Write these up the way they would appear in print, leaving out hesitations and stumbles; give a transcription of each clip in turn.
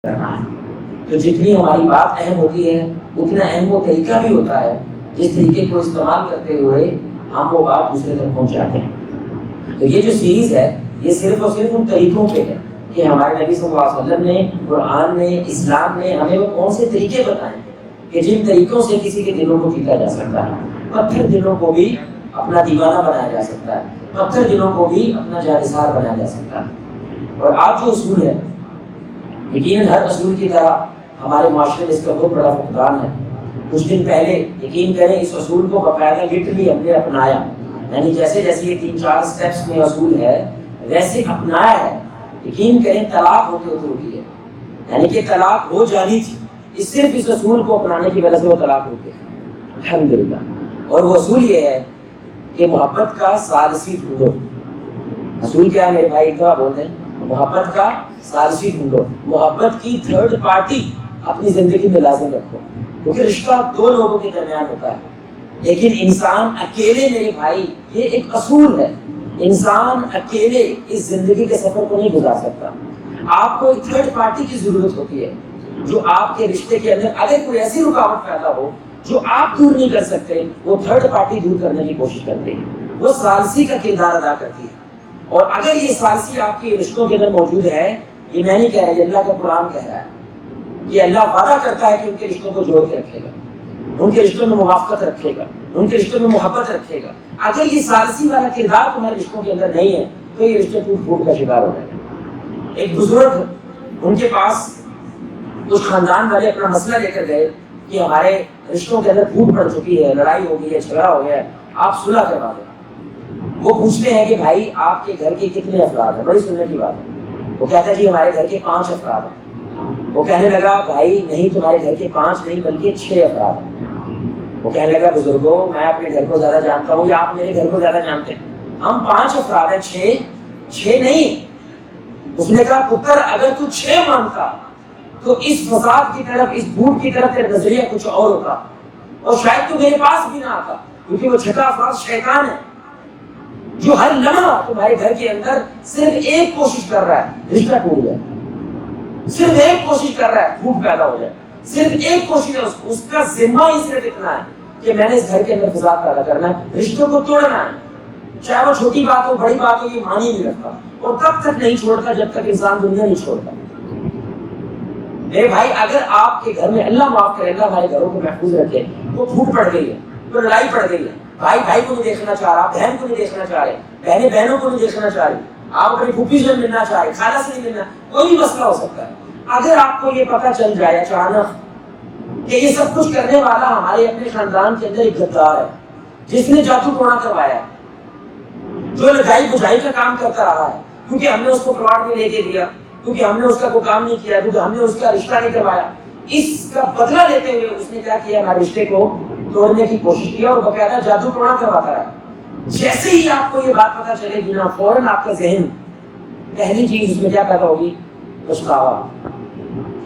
کرنا ہے. تو جتنی ہماری بات اہم ہوتی ہے اتنا اہم وہ طریقہ بھی ہوتا ہے جس طریقے کو استعمال کرتے ہوئے ہم وہ بات دوسرے تک پہنچاتے ہیں. تو یہ جو سیریز ہے یہ صرف اور صرف ان طریقوں پہ ہے کہ ہمارے نبی صلی اللہ علیہ وسلم نے، قرآن نے، اسلام نے ہمیں وہ کون سے طریقے بتائے کہ جن طریقوں سے کسی کے دلوں کو جیتا جا سکتا ہے. پتھر دلوں کو بھی اپنا دیوانہ بنایا جا سکتا ہے، پتھر دلوں کو بھی اپنا جانثار بنایا جا سکتا ہے. اور آج جو اصول ہے یقیناً ہر اصول کی طرح ہمارے معاشرے میں اس کا بہت بڑا فقدان ہے. کچھ دن پہلے یقین کریں اس اصول کو باقاعدہ لٹرلی ہم نے اپنایا، یعنی جیسے جیسے یہ 3-4 سٹیپس میں اصول ہے ویسے اپنایا ہے. یقین کریں طلاق ہوتے ہوتے ہوتی ہے، یعنی کہ طلاق ہو جانی تھی، اس صرف اس اصول کو اپنانے کی وجہ سے وہ طلاق ہوتے ہیں الحمدللہ. اور وہ اصول یہ ہے کہ محبت کا ثالثی ڈھونڈو. اصول کیا ہے میرے بھائی کا بولتے ہیں؟ محبت کا ثالثی ڈھونڈو. محبت کی تھرڈ پارٹی اپنی زندگی میں لازم رکھو، کیونکہ رشتہ دو لوگوں کے درمیان ہوتا ہے. لیکن انسان اکیلے میرے بھائی، یہ ایک اصول ہے، انسان اکیلے اس زندگی کے سفر کو نہیں گزار سکتا. آپ کو ایک تھرڈ پارٹی کی ضرورت ہوتی ہے جو آپ کے رشتے کے اندر اگر کوئی ایسی رکاوٹ پیدا ہو جو آپ دور نہیں کر سکتے، وہ تھرڈ پارٹی دور کرنے کی کوشش کرتی ہے، وہ ثالثی کا کردار ادا کرتی ہے. اور اگر یہ ثالثی آپ کے رشتوں کے اندر موجود ہے، یہ میں نہیں کہہ رہا، یہ اللہ کا قرآن کہہ رہا ہے کہ اللہ وعدہ کرتا ہے کہ ان کے رشتوں کو جوڑ کے رکھے گا، ان کے رشتوں میں موافقت رکھے گا، ان کے رشتوں میں محبت رکھے گا. اگر یہ ثالثی والا کردار تمہارے رشتوں کے اندر نہیں ہے تو یہ رشتے ٹوٹ پھوٹ کا شکار ہو جائے گا. ایک بزرگ ان کے پاس کچھ خاندان والے اپنا مسئلہ لے کر گئے کہ ہمارے رشتوں کے اندر پھوٹ پڑ چکی ہے، لڑائی ہو گئی ہے، جھگڑا ہو گیا ہے، آپ صلح کروا دیں. وہ پوچھتے ہیں کہ بھائی آپ کے گھر کے کتنے افراد ہیں؟ بڑی سننے کی بات ہے. وہ کہتا ہے جی ہمارے گھر کے 5 افراد ہیں. وہ کہنے لگا بھائی نہیں، تمہارے گھر کے 5 نہیں بلکہ 6 افراد ہیں. وہ کہنے لگا بزرگوں میں اپنے گھر کو زیادہ جانتا ہوں یا آپ میرے گھر کو زیادہ جانتے ہیں؟ ہم 5 افراد ہیں، 6 نہیں. اس نے کہا پتر اگر تو 6 مانتا تو اس فساد کی طرف، اس بھوٹ کی طرف تیرا نظریہ کچھ اور ہوتا اور شاید تو میرے پاس بھی نہ آتا. کیونکہ وہ 6واں افراد شیطان ہے جو ہر لمحہ تمہارے گھر کے اندر صرف ایک کوشش کر رہا ہے رشتہ ٹوٹ جائے، صرف ایک کوشش کر رہا ہے پھوٹ پیدا ہو جائے، صرف ایک کوشش ہے. اس کا ذمہ ہی صرف اتنا ہے کہ میں نے اس گھر کے اندر فساد پیدا کرنا ہے، رشتوں کو توڑنا ہے. چاہے وہ چھوٹی بات ہو بڑی بات ہو، یہ مانی نہیں رکھتا اور تب تک نہیں چھوڑتا جب تک انسان دنیا نہیں چھوڑتا. میرے بھائی اگر آپ کے گھر میں اللہ معاف کرے، اللہ ہمارے گھروں کو محفوظ رکھے، وہ پھوٹ پڑ گئی ہے، تو لڑائی پڑ گئی ہے، بھائی بھائی کو نہیں دیکھنا چاہ رہا، بہن کو نہیں دیکھنا چاہ رہے، بہنیں بہنوں کو نہیں دیکھنا چاہ رہی، آپ اپنی پھوپھی سے ملنا چاہ رہے، خالہ سے نہیں ملنا، کوئی بھی مسئلہ ہو سکتا ہے. اگر آپ کو یہ پتہ چل جائے اچانک کہ یہ سب کچھ کرنے والا ہمارے اپنے خاندان کے اندر ایک غدار ہے جس نے جادو ٹونا کروایا ہے، جو لگائی بجھائی کا کام کرتا رہا ہے، کیونکہ ہم نے اس کو پلاٹ میں لے کے دیا، کیونکہ ہم نے اس کا کوئی کام نہیں کیا، کیونکہ ہم نے اس کا رشتہ نہیں کروایا، اس کا بدلہ لیتے ہوئے اس نے کیا کیا؟ ہمارے رشتے کو توڑنے کی کوشش کی اور باقاعدہ جادو ٹونا کرواتا رہا. جیسے ہی آپ کو یہ بات پتہ چلے گی نا، فوراً آپ کا ذہن پہلی چیز اس میں کیا پیدا ہوگی؟ پچھتاوا،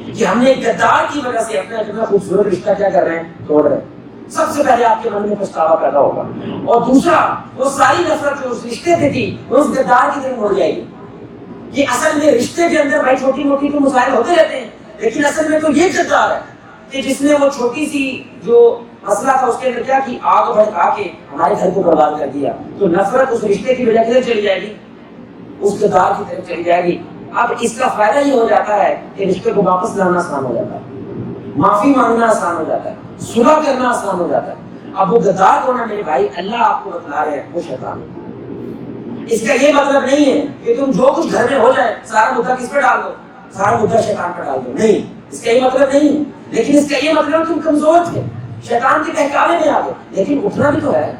کہ ہم نے ایک غدار کی وجہ سے اپنا اتنا خوبصورت رشتہ کیا کر رہے ہیں؟ توڑ رہے ہیں. سب سے پہلے آپ کے من میں پچھتاوا پیدا ہوگا. اور دوسرا، وہ ساری نفرت جو اس رشتے سے تھی وہ اس غدار کی طرف مڑ جائے گی کہ اصل میں رشتے کے اندر بھائی چھوٹی موٹی تو مسائل ہوتے رہتے ہیں، لیکن اصل میں تو یہ غدار ہے کہ جس نے وہ چھوٹی سی جو مسئلہ تھا اس کے اندر کیا کی؟ آگ بھڑکا کے ہمارے گھر کو برباد کر دیا. تو نفرت اس رشتے کی وجہ سے چلی جائے گی، اس غدار کی طرف چلی جائے گی. اب اس کا فائدہ یہ ہو جاتا ہے کہ رشتے کو واپس لانا آسان ہو جاتا ہے، معافی مانگنا آسان ہو جاتا ہے، صلح کرنا آسان ہو جاتا ہے. اب وہ غدار ہونا میرے بھائی اللہ آپ کو بتلا رہے ہیں وہ شیطان ہے. اس کا یہ مطلب نہیں ہے کہ تم جو کچھ گھر میں ہو جائے سارا مدعا کس پہ ڈال دو، سارا مدعا شیطان پہ ڈال دو، نہیں، اس کا یہ مطلب نہیں ہے. لیکن اس کا یہ مطلب تم کمزور تھے، شیطان کے بہکاوے میں آ گئے، لیکن اٹھنا بھی تو ہے،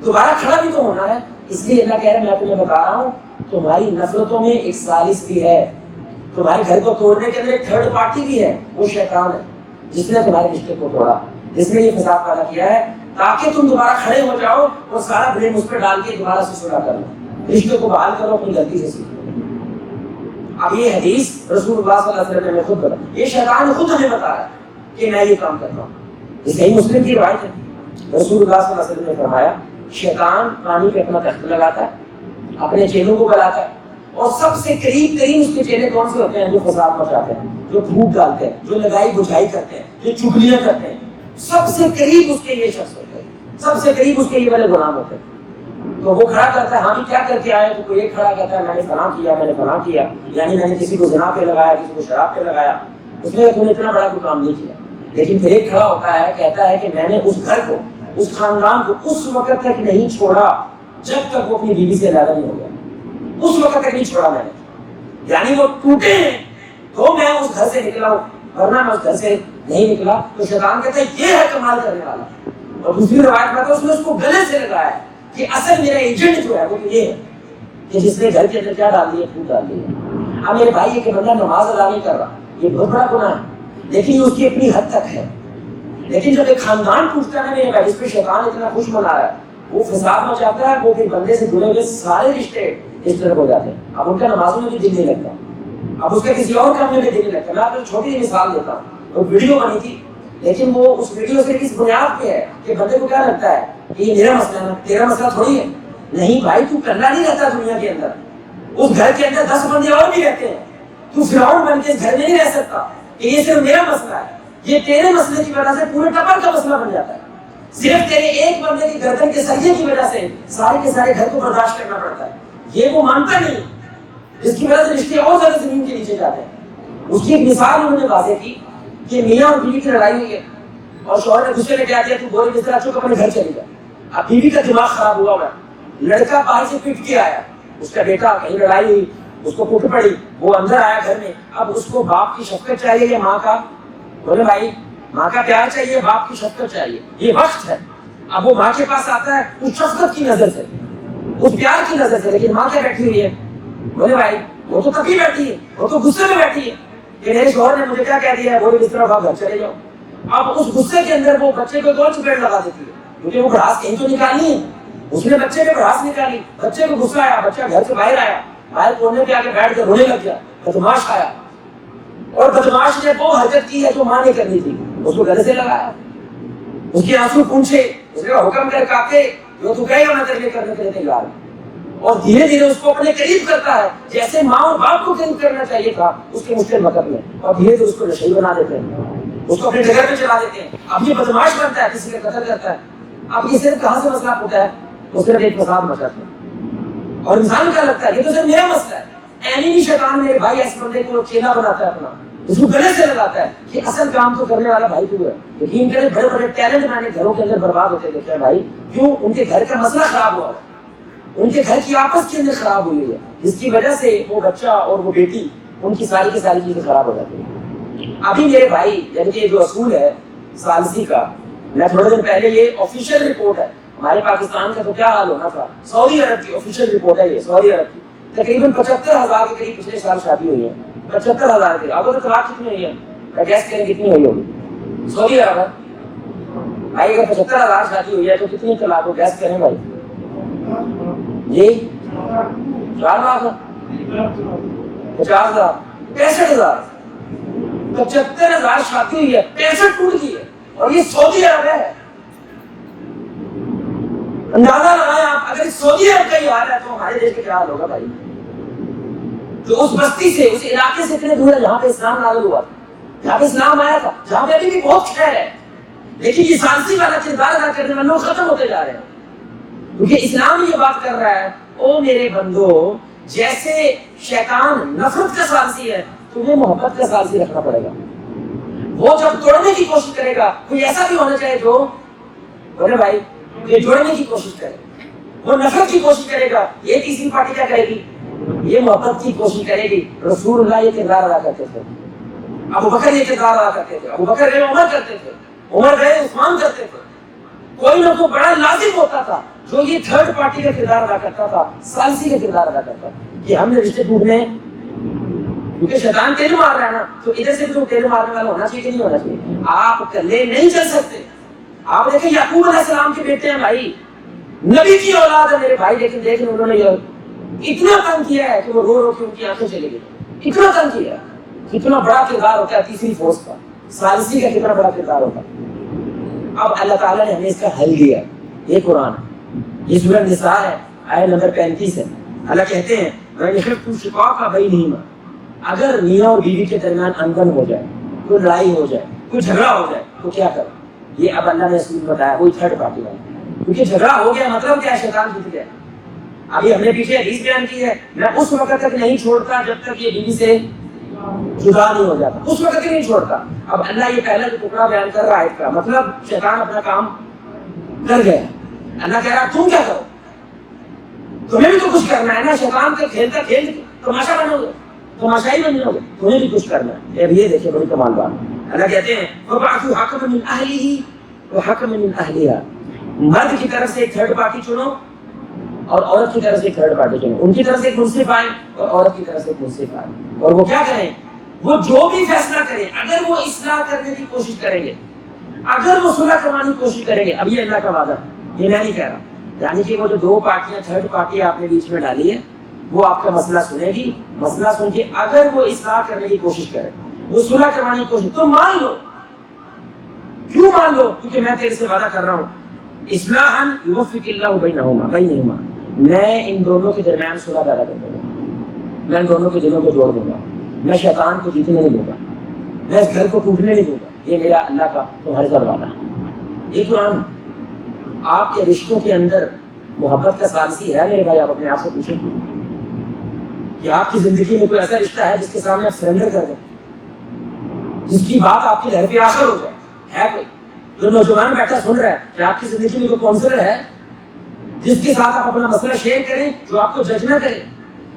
دوبارہ کھڑا بھی تو ہونا ہے. اس لیے اللہ کہہ رہا ہے میں تمہیں بتا رہا ہوں تمہاری نفرتوں میں ایک ثالث بھی ہے، تمہارے گھر کو توڑنے کے اندر ایک تھرڈ پارٹی بھی ہے، وہ شیطان ہے جس نے تمہارے رشتے کو توڑا، جس نے یہ فساد پیدا کیا ہے تاکہ تم دوبارہ کھڑے ہو جاؤ اور سارا بلیم اس پہ ڈال کے دوبارہ سے صلح کر لو، رشتے کو بحال کرو، اپنی غلطی سے سیکھو. اب یہ حدیث رسول اللہ صلی اللہ علیہ وسلم نے خود بتا، یہ شیطان خود ہمیں بتا رہا ہے کہ میں یہ کام کرتا ہوں. یہ صحیح مسلم کی روایت ہے، رسول اللہ صلی اللہ علیہ وسلم نے فرمایا شیطان پانی پہ اپنا تخت لگاتا ہے، اپنے چیلوں کو بلاتا ہے اور سب سے قریب ترین اس کے چہرے کون سے ہوتے ہیں؟ جو فساد مچاتے ہیں، جو پھوٹ ڈالتے ہیں، جو لگائی بجھائی کرتے ہیں، جو چگلیاں کرتے ہیں، سب سے قریب اس کے یہ شخص ہوتے ہیں، سب سے قریب اس کے یہ والے غلام ہوتے ہیں۔ تو وہ کھڑا کرتا ہے، ہاں بھی کیا کر کے آئے؟ تو کوئی ایک کھڑا کرتا ہے میں نے فلاں کیا، میں نے فلاں کیا، یعنی میں نے کسی کو زنا پہ لگایا، کسی کو شراب پہ لگایا۔ اس نے تم نے اتنا بڑا کوئی کام نہیں کیا، لیکن پھر ایک کھڑا ہوتا ہے، کہتا ہے کہ میں نے اس گھر کو، اس خاندان کو اس وقت تک نہیں چھوڑا جب تک وہ اپنی بیوی سے علیحدہ نہیں ہو گیا، اس وقت تک نہیں چھوڑا میں نے، یعنی وہ ٹوٹے ہیں تو میں اس گھر سے نکلا ہوں، ورنہ میں اس گھر سے نہیں نکلا۔ تو شیطان کہتا ہے یہ ہے کمال کرنے والا۔ اور دوسری روایت میں تو اس نے اس کو گلے سے لگایا ہے کہ اصل میرا ایجنٹ جو ہے وہ یہ ہے کہ جس نے گھر کے اندر کیا ڈال دیا؟ پھوٹ ڈال دیا۔ اب میرے بھائی یہ کہ بندہ نماز ادا نہیں کر رہا، یہ بہت بڑا گناہ ہے، لیکن یہ اس کی اپنی حد تک ہے۔ لیکن جب ایک خاندان ٹوٹتا ہے میرے بھائی، اس پہ شیطان اتنا خوش منا رہا ہے، وہ فساد مچاتا ہے، وہ پھر بندے سے جڑے ہوئے سارے رشتے اس طرح ہو جاتے ہیں۔ اب ان کا نمازوں میں بھی دل نہیں لگتا، اب اس کا کسی اور کام میں بھی دل نہیں لگتا۔ میں آپ کو چھوٹی سی مثال دیتا ہوں، وہ ویڈیو بنی تھی، لیکن وہ اس ویڈیو سے کس بنیاد پہ ہے کہ بندے کو کیا لگتا ہے کہ یہ میرا مسئلہ ہے، تیرا مسئلہ تھوڑی ہے۔ نہیں بھائی، تو کرنا نہیں رہتا دنیا کے اندر، اس گھر کے اندر 10 بندے اور بھی رہتے ہیں، تو فرعون بن کے اس گھر میں نہیں رہ سکتا کہ یہ صرف میرا مسئلہ ہے۔ یہ تیرے مسئلے کی وجہ سے پورے ٹبر کا مسئلہ بن جاتا ہے، صرف تیرے ایک بندے کی گردن کے سریے کی وجہ سے سارے کے سارے گھر کو برداشت کرنا پڑتا ہے۔ یہ وہ مانتا نہیں، جس کی وجہ سے رشتے اور زیادہ زمین کے نیچے جاتے ہیں۔ اس کی ایک مثال انہوں نے واضح کی کہ میاں اور بیوی کی لڑائی ہوئی ہے اور شوہر نے غصے میں کہا دیا تو بوری بستر چک اپنے گھر چلی جائے۔ اب بیوی کا دماغ خراب ہوا ہے، لڑکا باہر سے پٹ کے آیا، اس کا بیٹا کہیں لڑائی ہوئی، اس کو کٹ پڑی، وہ اندر آیا گھر میں۔ اب اس کو باپ کی شفقت چاہیے یا ماں کا؟ بولے بھائی ماں کا پیار چاہیے، باپ کی شفقت چاہیے، یہ وقت ہے۔ اب وہ ماں کے پاس آتا ہے اس شفقت کی نظر سے، اس پیار کی نظر سے، لیکن ماں کیا بیٹھی ہوئی ہے؟ بولے بھائی وہ تو تبھی بیٹھی ہے، وہ تو غصے میں بیٹھی ہے کہ میرے شوہر نے مجھے کیا کہہ دیا ہے، بولے بستر اٹھاؤ گھر چلے جاؤ۔ اب اس غصے کے اندر وہ بچے کو کون چپیٹ لگا دیتی ہے، کیونکہ وہ بھڑاس کہیں تو نکالنی ہے، اس نے بچے پہ بھڑاس نکالی، بچے کو غصہ آیا، بچہ گھر سے باہر آیا، باہر کونے پہ آ کے بیٹھ کے رونے لگ گیا، بدماش آیا، اور بدماش نے وہ حرکت کی ہے جو ماں نے کرنی تھی، اس کو گلے سے لگایا، اس کے آنسو پونچھے، اس نے حکم کر کاکے جو تو کہے گا میں تیرے کرنے کے لیے تیار ہوں، اور دھیرے دھیرے اس کو اپنے قریب کرتا ہے جیسے ماں اور باپ کو قریب کرنا چاہیے تھا اس کے مشکل وقت میں، اور دھیرے دھیرے اس کو نشئی بنا دیتے ہیں، اس کو اپنے جگہ پہ چلا دیتے ہیں۔ اب یہ بدماش بنتا ہے، کسی کا قتل کرتا ہے، اب یہ صرف کہاں سے مسئلہ ہوتا ہے؟ وہ صرف ایک فساد مچاتا ہے، اور انسان کیا لگتا ہے یہ تو صرف میرا مسئلہ ہے۔ اینی شیطان میرے بھائی ایسے بندے کو چیلا بناتا ہے اپنا، اس کو گلے سے لگاتا ہے کہ اصل کام تو کرنے والا بھائی تو ہے۔ یقین کریں بڑے بڑے ٹیلنٹ میں نے گھروں کے اندر برباد ہوتے دیکھے ہیں بھائی، کیوں؟ ان کے گھر کا مسئلہ خراب ہوا ہے، ان کے گھر کی آپس کے اندر خراب ہوئی ہے، جس کی وجہ سے وہ بچہ اور وہ بیٹی ان کی ساری چیزیں خراب ہو جاتی ہیں۔ ابھی میرے بھائی یعنی کہ جو اصول ہے ثالثی کا، میں تھوڑے دن پہلے، یہ آفیشیل رپورٹ ہے، ہمارے پاکستان کا تو کیا حال ہونا تھا، سعودی عرب کی آفیشیل رپورٹ ہے یہ، سعودی عرب کی تقریباً 75,000 کے قریب پچھلے سال شادی ہوئی ہے، 75,000 کے۔ اب تو طلاق کتنی ہوئی ہے؟ گیس کریں کتنی ہوئی ہوگی؟ سعودی عرب ہے بھائی، اگر 75,000 شادی ہوئی ہے تو کتنی طلاق ہو؟ گیس کریں بھائی جی، 4 لاکھ، 50,000، 65,000، 75,000 شادی ہوئی ہے، 65 ٹوٹ گئی ہے، اور یہ سعودی عرب ہے۔ اندازہ لگائیں آپ، اگر سعودی عرب کا یہ حال ہے تو ہمارے دیش کا کیا حال ہوگا بھائی؟ جو اس بستی سے، اس علاقے سے اتنے دور ہے جہاں پہ اسلام نازل ہوا تھا، جہاں پہ اسلام آیا تھا، جہاں پہ ابھی بھی بہت خیر ہے، لیکن یہ ثالثی والا کردار ادا کرنے والے لوگ ختم ہوتے جا رہے ہیں، کیونکہ اسلام یہ بات کر رہا ہے او میرے بندو، جیسے شیطان نفرت کا ثالثی ہے تمہیں محبت کا ثالثی رکھنا پڑے گا۔ وہ جب توڑنے کی کوشش کرے گا، کوئی ایسا بھی ہونا چاہیے جو بولے بھائی یہ جوڑنے کی کوشش کرے، وہ نفرت کی کوشش کرے گا، یہ تیسری پارٹی کیا کرے گی؟ یہ محبت کی کوشش کرے گی۔ رسول اللہ یہ کردار ادا کرتے تھے، ابو بکر یہ کردار ادا کرتے تھے، ابو بکر عمر کرتے تھے، عمر گئے عثمان کرتے تھے، کوئی نہ کوئی بڑا لازم ہوتا تھا جو یہ تھرڈ پارٹی کا کردار ادا کرتا تھا، ثالثی کا کردار ادا کرتا تھا کہ ہم نے رشتے ٹوٹنے، کیونکہ شیطان تیل مار رہا ہے نا، تو ادھر سے بھی تو تیل مارنے والا ہونا چاہیے کہ نہیں ہونا چاہیے؟ آپ اکیلے نہیں چل سکتے۔ آپ دیکھیں یعقوب علیہ السلام کے بیٹے ہیں بھائی، نبی کی اولاد ہے میرے بھائی، لیکن انہوں نے اتنا تنگ کیا ہے کہ وہ رو رو کے ان کی آنکھیں چلی گئی، اتنا تنگ کیا ہے۔ کتنا بڑا کردار ہوتا ہے تیسری فورس کا، ثالثی کا کتنا بڑا کردار ہوتا ہے۔ اب اللہ تعالیٰ نے ہمیں اس کا حل دیا، یہ قرآن ہے، یہ سورہ نساء ہے، آیت نمبر 35 ہے۔ اللہ کہتے ہیں اگر میاں اور بیوی کے درمیان انبن ہو جائے، کوئی لڑائی ہو جائے، کوئی جھگڑا ہو جائے تو کیا کریں؟ یہ اب اللہ نے اصول بتایا، کوئی تھرڈ پارٹی والا، کیونکہ جھگڑا ہو گیا مطلب کیا ہے؟ شیطان جیت گیا۔ ابھی ہم نے پیچھے حدیث بیان کی ہے، میں اس وقت تک نہیں چھوڑتا جب تک یہ بیوی سے جدا نہیں ہو جاتا، اس وقت ہی نہیں چھوڑتا۔ اب اللہ یہ پہلا جو ٹکڑا بیان کر رہا ہے آیت کا مطلب شیطان اپنا کام کر گیا، اللہ کہہ رہا تم کیا کرو، تمہیں بھی تو کچھ کرنا ہے نا، شیطان کا کھیلتا کھیل تماشا بنو گے، تماشائی بن جاؤ گے، تمہیں بھی کچھ کرنا ہے۔ اب یہ دیکھیں بڑی کمال بات، اللہ کہتے ہیں وَبَعْثُوا حَكَمًا مِنْ أَهْلِهِ وَحَكَمًا مِنْ أَهْلِهَا، مرد کی طرف سے ایک تھرڈ پارٹی چنو اور عورت کی طرف سے ایک تھرڈ پارٹی چنو، ان کی طرف سے ایک منصف آئے اور عورت کی طرف سے ایک منصف آئے، اور وہ کیا کریں؟ وہ جو بھی فیصلہ کریں، اگر وہ اصلاح کرنے کی کوشش کریں گے، اگر وہ صلح کروانے کی کوشش کریں گے، اب یہ اللہ کا وعدہ، یہ میں نہیں کہہ رہا، یعنی کہ وہ جو دو پارٹیاں تھرڈ پارٹی آپ نے بیچ میں ڈالی ہے وہ آپ کا مسئلہ سنے گی، مسئلہ سن کے اگر وہ اصلاح کرنے کی کوشش کرے، وہ صلح کروانے کی کوشش، تو مان لو۔ کیوں مان لو؟ کیونکہ میں تیرے سے وعدہ کر رہا ہوں اصلاحاً یوفق اللہ بینہما، میں ان دونوں کے درمیان صلح پیدا کر دوں گا، میں ان دونوں کے دلوں کو جوڑ دوں گا، میں شیطان کو جیتنے نہیں دوں گا، میں اس گھر کو ٹوٹنے نہیں دوں گا، یہ میرا اللہ کا تمہارے ساتھ وعدہ ہے۔ یہ قرآن آپ کے رشتوں کے اندر محبت کا ثالثی ہے میرے بھائی؟ آپ اپنے آپ سے پوچھیں کہ آپ کی زندگی میں کوئی ایسا رشتہ ہے جس کے سامنے آپ سرنڈر کر دیں، جس کی بات آپ کے گھر پہ آخر ہو جائے؟ ہے کوئی؟ جو نوجوان بیٹھا سن رہا ہے کہ آپ کی زندگی میں کوئی کاؤنسلر ہے جس کے ساتھ آپ اپنا مسئلہ شیئر کریں، جو آپ کو جج نہ کرے،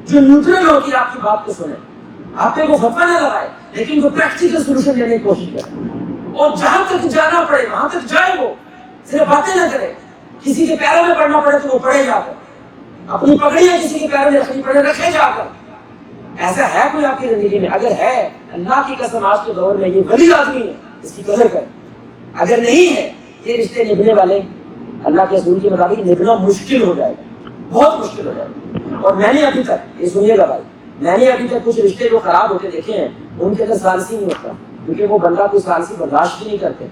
جو نیوٹرل ہو کہ آپ کی بات کو سنے، آپ پہ وہ فتویٰ نہ لگائے، لیکن وہ پریکٹیکل سولوشن لینے کی کوشش کرے، اور جہاں تک جانا پڑے وہاں تک جائے، وہ صرف باتیں نہ کرے، کسی کے پیروں میں پڑنا پڑے تو وہ پڑے جا کر، اپنی پگڑیاں کسی کے پیروں میں رکھنی پڑے رکھے جا کر۔ ایسا ہے کوئی آپ کی زندگی میں؟ اگر ہے، اللہ کی قسم آج کے دور میں یہ ولی آدمی ہے، اس کی قدر کریں۔ اگر نہیں ہے، یہ رشتے نبھنے والے اللہ کے رسول کے مطابق نبھنا مشکل ہو جائے گا، بہت مشکل ہو جائے گا۔ اور میں نے ابھی تک، یہ سنیے گا بھائی، میں نے ابھی تک کچھ رشتے جو خراب ہوتے دیکھے ہیں، ان کے اندر ثالثی نہیں ہوتا، کیونکہ وہ بندہ کوئی ثالثی برداشت بھی نہیں کرتے۔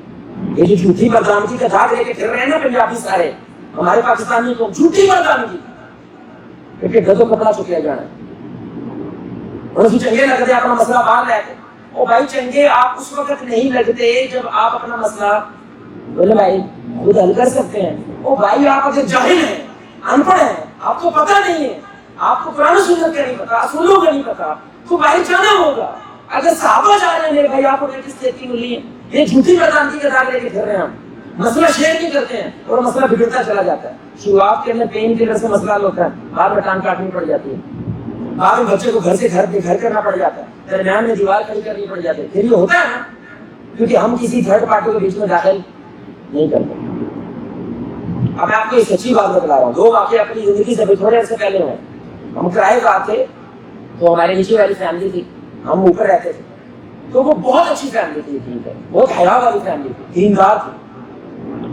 یہ جو جھوٹی بدنامی کا داغ لے کے پھر رہے ہیں نا پنجابی سارے، ہمارے پاکستانی کو جھوٹی بدنامی، کیونکہ گدو کپڑا چکیا جانا ہے، اور اسی چنگے لگتے اپنا مسئلہ باہر لے کے۔ او بھائی چنگے آپ اس وقت نہیں لگتے جب آپ اپنا مسئلہ بولے بھائی خود حل کر سکتے ہیں۔ او بھائی آپ اگر جاہل ہیں، ان پڑھ ہیں، آپ کو پتہ نہیں ہے، آپ کو قرآن و سنت کا نہیں پتا، اصولوں کا نہیں پتا، تو باہر جانا ہوگا۔ اگر صحابہ جا رہے ہیں میرے بھائی، آپ کو کس دیتی ملی ہے؟ یہ جھوٹی بدنامی کا داغ لے کے پھر رہے ہیں، ہم مسئلہ شیئر نہیں کرتے ہیں اور مسئلہ بگڑتا چلا جاتا ہے۔ شروعات کے اندر پین کلر سے مسئلہ ہوتا ہے، بعد میں ٹانگ کاٹنی پڑ جاتی ہے، بعد میں بچے کو گھر سے گھر کرنا پڑ جاتا ہے، درمیان میں دیوار کھڑی کرنی پڑ جاتی ہے۔ پھر یہ ہوتا ہے نا کیونکہ ہم کسی تھرڈ پارٹی کے بیچ میں داخل نہیں کرتے۔ اب میں آپ کو ایک سچی بات بتلا رہا ہوں، دو واقعے اپنی زندگی سے تھوڑے عرصے پہلے ہوئے۔ ہم کرائے پر تھے تو ہمارے نیچے والی فیملی تھی، ہم اوپر رہتے تھے، تو وہ بہت اچھی فیملی تھی، ٹھیک ہے، بہت حیا والی فیملی تھی، دیندار تھی،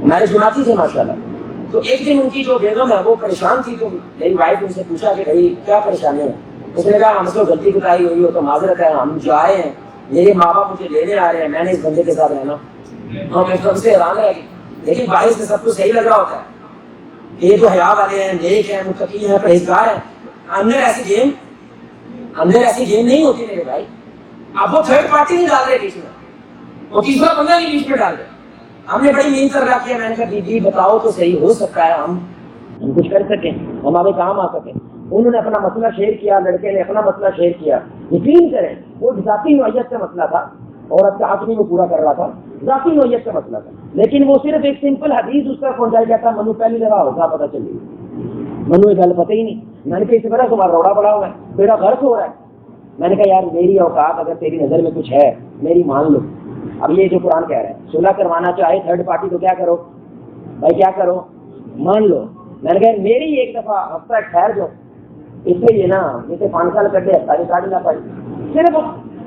ہمارے جماعتی تھے ماشاءاللہ۔ تو ایک دن ان کی جو بیگم ہے وہ پریشان تھی، تو میری وائف ان سے پوچھا کہ بھائی کیا پریشانی ہے؟ اس نے کہا ہم سے غلطی بتائی ہوئی ہو تو معذرت ہے، ہم جو آئے ہیں میرے ماں باپ مجھے لینے آ رہے ہیں، میں نے اس بندے کے ساتھ رہنا، ہم ایک دم سے حیران رہ گئے۔ لیکن باہر سے سب کچھ صحیح لگ رہا ہوتا ہے، یہ جو حیا والے ہیں، نیک ہیں، متقی ہیں، پرہیزگار ہیں، اندر ایسی گیم نہیں ہوتی میرے بھائی۔ اب وہ تھرڈ پارٹی نہیں ڈال رہے بیچ میں، وہ تیسرا بندہ نہیں بیچ میں ڈال رہے۔ ہم نے بڑی محنت کر رکھی ہے، میں نے کہا بی بتاؤ تو صحیح، ہو سکتا ہے ہم کچھ کر سکیں، ہمارے کام آ سکیں۔ انہوں نے اپنا مسئلہ شیئر کیا، لڑکے نے اپنا مسئلہ شیئر کیا۔ یقین کریں وہ ذاتی نوعیت کا مسئلہ تھا، عورت کا حق نہیں وہ پورا کر رہا تھا، ذاتی نوعیت کا مسئلہ تھا، لیکن وہ صرف ایک سمپل حدیث اس تک پہنچایا گیا تھا، منو پہلی جگہ ہوگا پتہ چلی، منو یہ گل پتہ ہی نہیں۔ میں نے کہا اس سے بڑا تمہارا روڑا پڑا ہوا ہے، بیڑا غرق ہو رہا ہے۔ میں نے کہا یار میری اوقات اگر تیری نظر میں کچھ ہے میری مان لو۔ اب یہ جو قرآن کہہ رہا ہے صلح کروانا چاہے تھرڈ پارٹی تو کیا کرو بھائی، کیا کرو؟ مان لو۔ میں نے کہا میری ایک دفعہ ہفتہ ٹھہر جو، اس سے یہ نا جیسے 5 سال کٹے ساری کاٹی نہ پڑی، صرف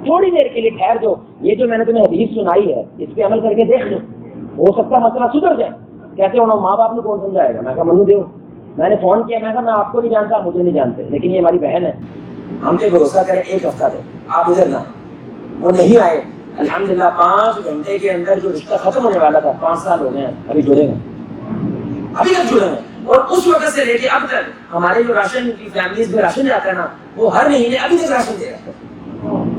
تھوڑی دیر کے لیے ٹھہر جو، یہ جو میں نے تمہیں حدیث سنائی ہے اس پہ عمل کر کے دیکھ لو، ہو سکتا مسئلہ سدھر جائے۔ کہتے ہو ماں باپ نے کون سمجھائے گا؟ میں کہا منو دیو، میں نے فون کیا، میں کہا میں آپ کو نہیں جانتا، مجھے نہیں جانتے، لیکن یہ ہماری بہن ہے، ہم پہ بھروسہ کریں، ایک ہفتہ دے آپ ادھر نہ۔ وہ نہیں آئے، الحمدللہ 5 گھنٹے کے اندر جو رشتہ ختم ہونے والا تھا، 5 سال ہو گئے ہیں ابھی جڑے ہیں، ابھی تک جڑے ہیں، اور اس وقت سے لے کے اب تک ہمارے جو راشن کی فیملیز میں راشن جاتا ہے نا، وہ ہر مہینے ابھی تک راشن دے رہا ہے،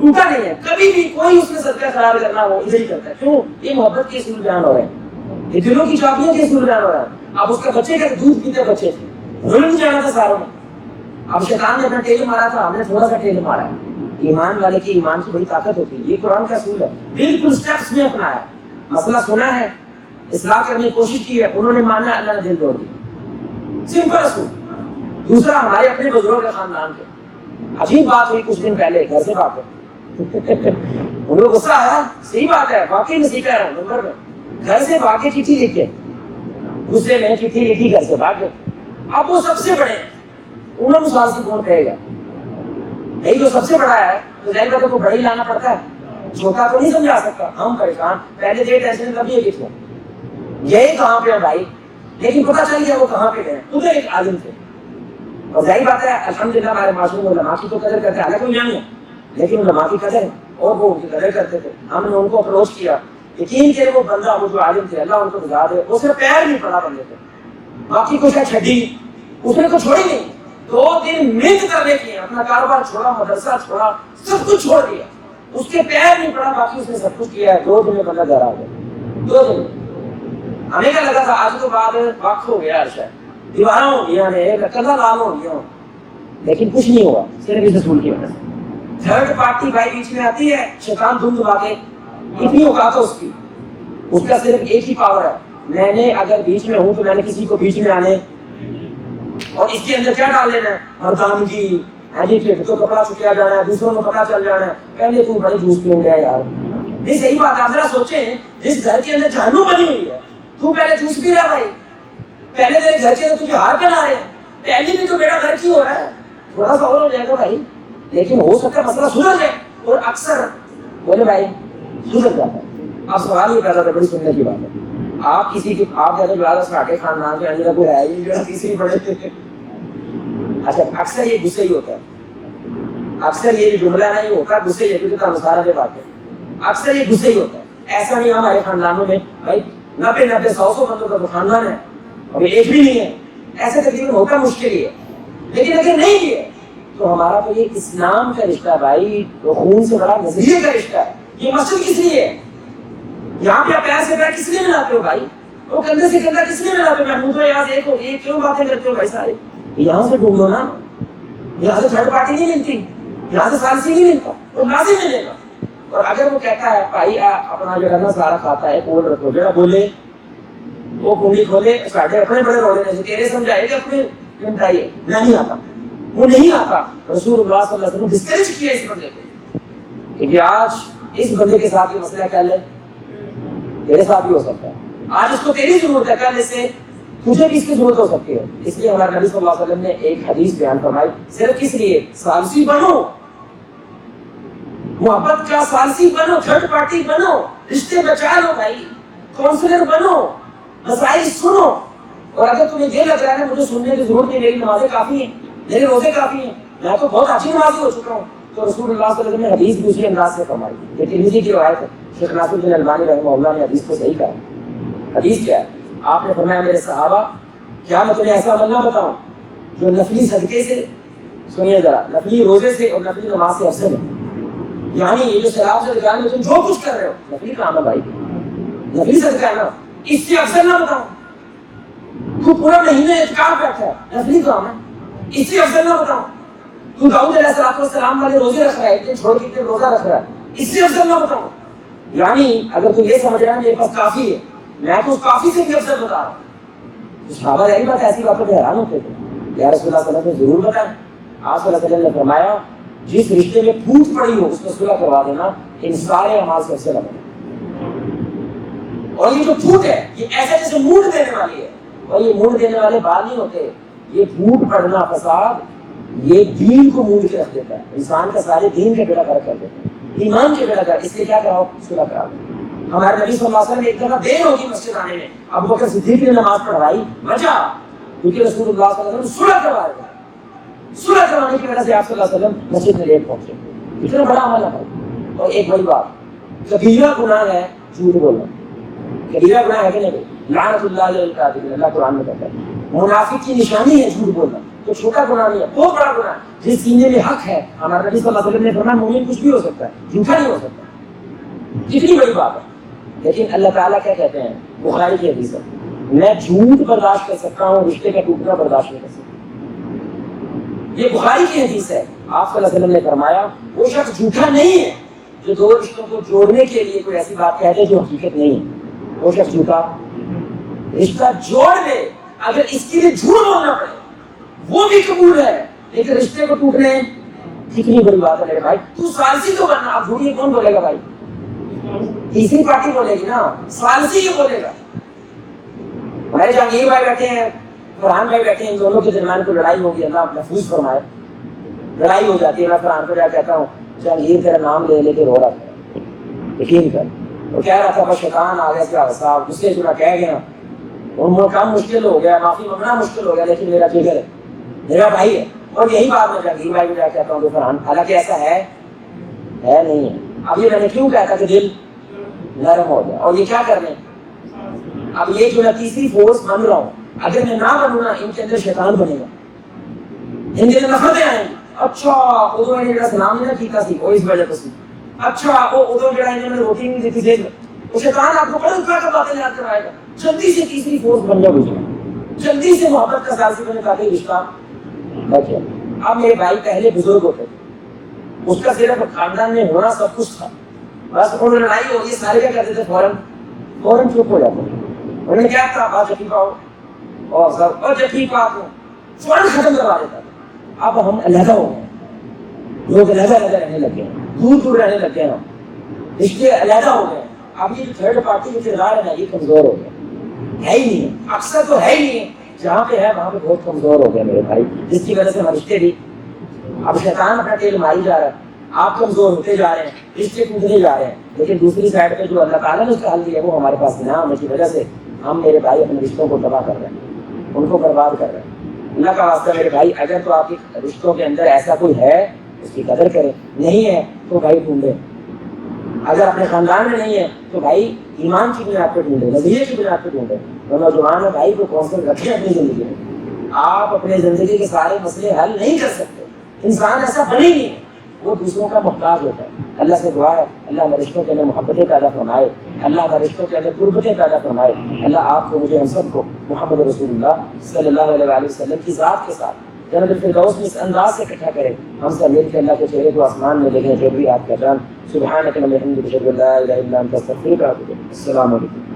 ٹوٹا نہیں ہے کبھی بھی، کوئی اس میں صدقہ خراب کرنا وہ ادھر ہی کرتا ہے. کیوں؟ یہ محبت کے اصول بیان ہو رہے ہیں، یہ دلوں کی چابیوں کے اصول بیان ہو رہا ہے. اب اس کا بچے کا دودھ پیتے بچے ظلم جانا تھا ساروں میں. اب شیطان نے اپنا ٹیل مارا تھا، ہم نے تھوڑا سا ٹیل مارا ہے. ایمان والے کی ایمان کی بڑی طاقت ہوتی ہے، یہ قرآن کا اصول ہے، بالکل اسٹیپس میں اپنایا. مسئلہ سنا ہے، اصلاح کرنے کی کوشش کی ہے، انہوں نے مانا، اللہ نے دل توڑ دیا. سمپل اصول. دوسرا، ہمارے اپنے بزرگوں کے خاندان کے عجیب بات ہوئی کچھ دن پہلے، گھر سے بات ہے ان کو غصہ آیا، صحیح بات ہے، واقعی میں سیکھا ہے نمبر میں، گھر سے بھاگ کے چٹھی لکھے، غصے میں چٹھی لکھی، گھر سے بھاگ گئے. اب وہ سب سے بڑے ہیں، انہوں نے سوال سے کون کہے گا؟ یہی جو سب سے بڑا ہے تو ظاہر بات ہے کو بڑا ہی لانا پڑتا ہے، چھوٹا تو نہیں سمجھا سکتا. ہم پریشان، پہلے دے ٹینشن کبھی ہے کس کو، یہی کہاں پہ ہے بھائی. لیکن پتہ چل گیا وہ کہاں پہ گئے، ادھر ایک عالم تھے. اور ظاہر بات ہے الحمدللہ ہمارے معصوم علماء کی تو قدر کرتے ہیں، حالانکہ نہیں ہے لیکن علماء کی قدر ہے اور وہ ان کی قدر کرتے تھے. ہم نے ان کو اپروچ کیا، یقین کرے وہ بندہ، وہ جو عالم تھے، اللہ ان کو بتا دے، اس نے پیر نہیں پڑا بندے پہ، باقی کچھ ہے چھڈی، اس نے کچھ چھوڑی نہیں. 2 دن محنت کرنے کی، اپنا کاروبار چھوڑا، مدرسہ چھوڑا، سب کچھ چھوڑ دیا، اس کے پیر نہیں پڑا، باقی اس نے سب کچھ کیا ہے. 2 دن میں بندہ گھر آ گیا. 2 دن ہمیں کیا لگا تھا آج تو بعد وقت ہو گیا، شاید دیواروں ہو گیا، کلر لال ہو گیا، لیکن کچھ نہیں ہوا، صرف اس رسول کی وجہ سے. تھرڈ پارٹی بھائی بیچ میں آتی ہے، شیطان دھن دبا کے، اتنی اوقات ہے اس کی، اس کا صرف ایک ہی پاور ہے، میں نے اگر بیچ میں ہوں تو میں نے کسی کو بیچ میں آنے اور اس کے اندر کیا ڈال لینا ہے، مردانگی، تو کپڑا چکیا جانا ہے، دوسروں کو پتا چل جانا ہے، پہلے تو بڑے جوس پیوں گا یار. نہیں صحیح بات ہے، آپ ذرا سوچیں، جس گھر کے اندر جہنم بنی ہوئی ہے، تو پہلے جوس پی رہا بھائی، پہلے تیرے گھر کے اندر تجھے ہار پہنا رہے ہیں، پہلے بھی تو میرا گھر کی ہو رہا ہے، تھوڑا سا اور ہو جائے گا بھائی. لیکن ہو سکتا ہے مسئلہ سدھر جائے، اور اکثر بولے بھائی سدھر جاتا ہے. اب سوال یہ پیدا تھا، بڑی سننے کی بات ہے، آپ کسی کے آپ جیسے زیادہ سراٹے خاندان کے اندر کوئی ہے ہی جو تیسری پڑے تھے. اچھا اکثر یہ غصے ہی ہوتا ہے، اکثر یہ جو جملہ ہے یہ ہوتا ہے غصے ہی، کیونکہ مسارا کے بات ہے، اکثر یہ غصے ہی ہوتا ہے. ایسا نہیں ہمارے خاندانوں میں بھائی 90 100 بندوں کا تو خاندان ہے اور ایک بھی نہیں ہے، ایسے تقریباً ہوتا مشکل ہی ہے. لیکن اگر نہیں بھی ہے تو ہمارا تو یہ اسلام کا رشتہ ہے بھائی، تو خون سے بڑا نظریے کا رشتہ ہے. یہ مسجد کس لیے ہے؟ یہاں پہ آپ پیر سے پیر کس لیے ملاتے ہو بھائی؟ وہ کندھے سے کندھا کس لیے ملاتے ہو؟ محمود یہاں سے ایک ہو، یہ کیوں باتیں کرتے ہو بھائی سارے؟ یہاں سے ڈھونڈو نا، یہاں سے تھرڈ پارٹی نہیں ملتی، یہاں سے ثالثی نہیں ملتا، وہ لازم ملے گا. اور اگر وہ کہتا ہے بھائی اپنا جو ہے نا سارا کھاتا ہے، کول رکھو، جڑا بولے وہ کنڈی کھولے، ساڈے اپنے بڑے روڑے نے تیرے سمجھائے کہ اپنے نمٹائیے، نہیں آتا، وہ نہیں آتا. رسول اللہ صلی اللہ علیہ وسلم ڈسکریج کیا اس بندے کو کہ آج اس بندے کے ساتھ یہ مسئلہ کل ہے تیرے ساتھ بھی ہو سکتا ہے، آج اس کو تیری ضرورت ہے، کل اس سے تجھے بھی اس کی ضرورت ہو سکتی ہے. اس لیے ہمارے نبی صلی اللہ علیہ وسلم نے ایک حدیث بیان فرمائی، صرف کس لیے؟ ثالثی بنو، محبت کا ثالثی بنو، تھرڈ پارٹی بنو، رشتے بچا لو بھائی، کونسلر بنو، مسائل سنو. اور اگر تمہیں یہ لگ رہا ہے مجھے سننے کی ضرورت نہیں، میری نمازیں کافی ہیں، میرے روزے کافی ہیں، میں تو بہت اچھی نمازی ہو چکا ہوں، تو رسول اللہ صلی اللہ علیہ وسلم نے حدیث دوسری انداز سے فرمائی. یہ ترمذی کی روایت ہے، شیخ ناصر الدین البانی رحمہ اللہ نے حدیث کو صحیح کہا. حدیث کیا ہے؟ آپ نے فرمایا میرے صحابہ کیا میں تمہیں ایسا عمل نہ بتاؤں جو نفلی صدقے سے، سنیے ذرا، نفلی روزے سے اور نفلی نماز سے افضل ہے. یعنی یہ جو سیلاب سے دکان میں تم جو کچھ کر رہے ہو نفلی کام ہے بھائی، نفلی صدقہ ہے نا، اس سے افضل نہ بتاؤں. تو پورا مہینے اعتکاف بیٹھا ہے، نفلی کام ہے، اس سے افضل نہ بتاؤں. تو داؤد علیہ السلام والے روزے رکھ رہا ہے، ایک دن چھوڑ کے روزہ رکھ رہا ہے، اس سے افضل نہ بتاؤں. یعنی اگر تو یہ سمجھ رہا ہے میرے پاس کافی ہے، میں تو اس کافی سے بھی افضل بتا رہا ہوں. صحابہ رہی بات ایسی باتوں پہ حیران ہوتے تھے، یا رسول اللہ صلی اللہ علیہ وسلم ضرور بتائیں. آپ صلی اللہ علیہ وسلم نے فرمایا جس رشتے میں پھوٹ پڑی ہو اس کو صلح کروا دینا، ان سارے اعمال سے افضل ہے. اور یہ جو پھوٹ ہے یہ ایسے جیسے موڈ دینے والی ہے، اور یہ موڈ دینے والے بال نہیں ہوتے، یہ پھوٹ پڑنا فساد یہ دین کو موڈ کے رکھ دیتا ہے، انسان کا سارے دین کے بیڑا گرک کر دیتا ہے، ایمان کے بیڑا گرک. اس لیے کیا کراؤ؟ صلح کراؤ. ہمارے نبی صلی اللہ علیہ وسلم نے ایک دفعہ دیر ہوگی مسجد آنے میں، ابو بکر صدیق نے نماز پڑھوائی، وجہ کیونکہ رسول اللہ صلی اللہ علیہ وسلم صلح کروا رہے تھے، صلح کروانے کی وجہ سے آپ صلی اللہ علیہ وسلم مسجد میں لیٹ پہنچے. اتنا بڑا عمل ہے. اور ایک بڑی بات، کبیرہ گناہ ہے جھوٹ بولنا، کبیرہ گناہ ہے کہ نہیں؟ لعنت اللہ علی الکاذبین، اللہ قرآن میں کہتا ہے منافق کی نشانی ہے جھوٹ بولنا، تو چھوٹا گناہ نہیں ہے، بہت بڑا گناہ ہے جس سینے میں حق ہے۔ ہمارے نبی صلی اللہ علیہ وسلم نے فرمایا مومن کچھ بھی ہو سکتا ہے، جھوٹا نہیں ہو سکتا، کتنی بڑی بات ہے۔ لیکن اللہ تعالیٰ کیا کہتے ہیں، بخاری کی حدیث ہے، میں جھوٹ برداشت کر سکتا ہوں، رشتے کا ٹوٹنا برداشت نہیں کر سکتا۔ یہ بخاری کی حدیث ہے۔ آپ صلی اللہ علیہ وسلم نے فرمایا وہ شخص جھوٹا نہیں ہے جو دو رشتوں کو جوڑنے کے لیے کوئی ایسی بات کہہ دے جو حقیقت نہیں ہے، وہ شخص جھوٹا۔ رشتہ جوڑ دے اگر اس کے لیے جھوٹ بولنا پڑے وہ بھی قبول ہے، لیکن رشتے کو ٹوٹنے کتنی بڑی بات ہے میرے بھائی۔ تو ثالثی تو بننا، اب جھوٹ یہ کون بولے گا بھائی؟ تیسری پارٹی بولے گی نا، ثالثی یہ بولے گا۔ ہمارے جہانگیر بھائی بیٹھے ہیں، فرحان بھائی بیٹھے ہیں، ان دونوں کے درمیان کوئی لڑائی ہوگی، اللہ محفوظ فرمائے، لڑائی ہو جاتی ہے، میں فرحان کو جا کہتا ہوں جہانگیر تیرا نام لے لے کے رو رہا تھا، یقین کر، وہ کہہ رہا تھا بس شیطان آ گیا کیا صاحب، غصے سے میں کہہ گیا، اور کام مشکل ہو گیا، معافی مانگنا مشکل ہو گیا، لیکن میرا جگر ہے، میرا بھائی ہے۔ اور یہی بات میں جہانگیر بھائی کو جا کہتا ہوں کہ فرحان حالانکہ ایسا ہے نہیں ہے۔ اب یہ میں نے کیوں کہا تھا کہ دل نرم ہو جائے، اور یہ کیا کر رہے ہیں، اب یہ جو میں تیسری فورس بن رہا ہوں، اگر میں نہ بنوں نا ان کے اندر شیطان بنے گا، ان کے اندر نفرتیں آئیں گی۔ اچھا ادو نے جڑا سلام نہیں کیتا سی وہ اس وجہ سے، اچھا وہ ادو جڑا انہوں نے روٹی نہیں دیتی تھی، وہ شیطان آپ کو بڑے اوپر کا باتیں یاد کروائے گا۔ جلدی سے تیسری فورس بن جاؤ، جلدی سے محبت کا سالسی بنے تاکہ رشتہ بچ جائے۔ اب میرے بھائی پہلے بزرگ ہوتے تھے، اس کا صرف خاندان میں ہونا سب کچھ تھا، بس انہوں نے لڑائی ہوگی سارے کیا کرتے تھے فوراً چپ ہو جاتے تھے، انہوں نے کیا کہا بات جفی پاؤ اور سب اور جفی پا کو فوراً ختم کروا دیتا تھا۔ اب ہم علیحدہ ہو گئے، لوگ علیحدہ رہنے لگے ہیں، دور دور رہنے لگے ہیں، رشتے علیحدہ ہو گئے۔ اب یہ تھرڈ پارٹی جو کردار ہے نا یہ کمزور ہو گیا، ہے ہی نہیں ہے، اکثر تو ہے ہی نہیں ہے، جہاں پہ ہے وہاں پہ بہت کمزور ہو گیا میرے بھائی، جس کی وجہ سے ہم رشتے بھی اب شیطان اپنا تیل ماری جا رہا ہے، آپ کمزور ہوتے جا رہے ہیں، رشتے ٹوٹنے جا رہے ہیں، لیکن دوسری سائڈ پہ جو اللہ تعالیٰ نے اس کا حل دیا وہ ہمارے پاس نہ ہونے کی وجہ سے ہم میرے بھائی اپنے رشتوں کو تباہ کر رہے ہیں، ان کو برباد کر رہے ہیں۔ اللہ کا واسطہ میرے بھائی اگر تو آپ کے رشتوں کے اندر ایسا کوئی ہے اس کی قدر کریں، نہیں ہے تو بھائی ڈھونڈے، اگر اپنے خاندان میں نہیں ہے تو بھائی ایمان کی بنیاد پہ ڈھونڈے، نظریے کی بنیاد پہ ڈھونڈے۔ تو نوجوان ہے بھائی کو کونسل رکھیں اپنی زندگی میں، آپ اپنے زندگی کے سارے مسئلے حل نہیں کر سکتے، انسان ایسا بنے نہیں ہے، وہ دوسروں کا محتاج ہوتا ہے۔ اللہ سے دعا ہے اللہ ہمارے رشتوں کے اندر محبتیں پیدا فرمائے، اللہ ہمارے رشتوں کے اندر قربتیں پیدا فرمائے، اللہ آپ کو مجھے ہم سب کو محمد رسول اللہ صلی اللہ علیہ وسلم کی ذات کے ساتھ جنت الفردوس میں اس انداز سے اکٹھا کرے، ہم سب مل کے اللہ کے چہرے کو آسمان میں دیکھیں، جو بھی آپ کا جان سبحانک اللہم وبحمدک اشہد ان لا الہ الا انت استغفرک و اتوب الیک۔ السلام علیکم۔